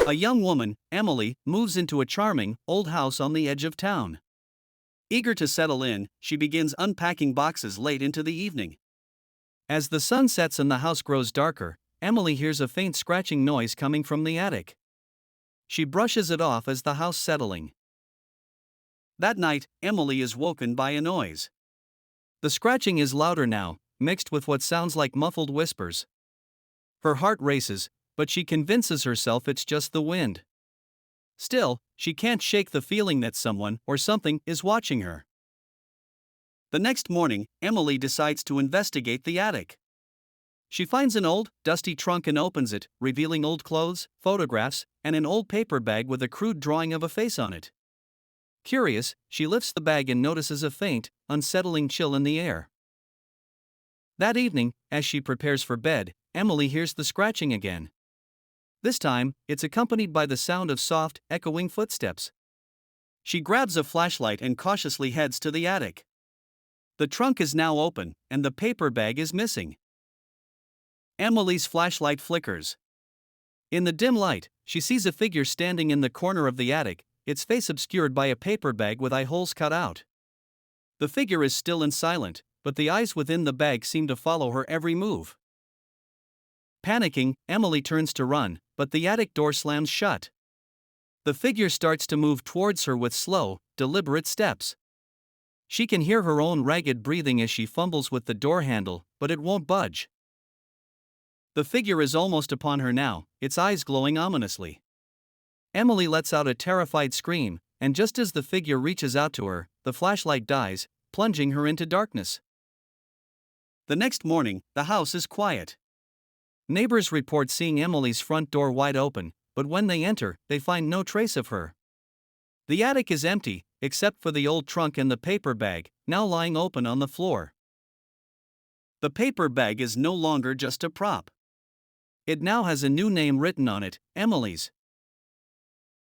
A young woman, Emily, moves into a charming, old house on the edge of town. Eager to settle in, she begins unpacking boxes late into the evening. As the sun sets and the house grows darker, Emily hears a faint scratching noise coming from the attic. She brushes it off as the house settling. That night, Emily is woken by a noise. The scratching is louder now, mixed with what sounds like muffled whispers. Her heart races, but she convinces herself it's just the wind. Still, she can't shake the feeling that someone or something is watching her. The next morning, Emily decides to investigate the attic. She finds an old, dusty trunk and opens it, revealing old clothes, photographs, and an old paper bag with a crude drawing of a face on it. Curious, she lifts the bag and notices a faint, unsettling chill in the air. That evening, as she prepares for bed, Emily hears the scratching again. This time, it's accompanied by the sound of soft, echoing footsteps. She grabs a flashlight and cautiously heads to the attic. The trunk is now open, and the paper bag is missing. Emily's flashlight flickers. In the dim light, she sees a figure standing in the corner of the attic, its face obscured by a paper bag with eye holes cut out. The figure is still and silent, but the eyes within the bag seem to follow her every move. Panicking, Emily turns to run, but the attic door slams shut. The figure starts to move towards her with slow, deliberate steps. She can hear her own ragged breathing as she fumbles with the door handle, but it won't budge. The figure is almost upon her now, its eyes glowing ominously. Emily lets out a terrified scream, and just as the figure reaches out to her, the flashlight dies, plunging her into darkness. The next morning, the house is quiet. Neighbors report seeing Emily's front door wide open, but when they enter, they find no trace of her. The attic is empty, except for the old trunk and the paper bag, now lying open on the floor. The paper bag is no longer just a prop. It now has a new name written on it, Emily's.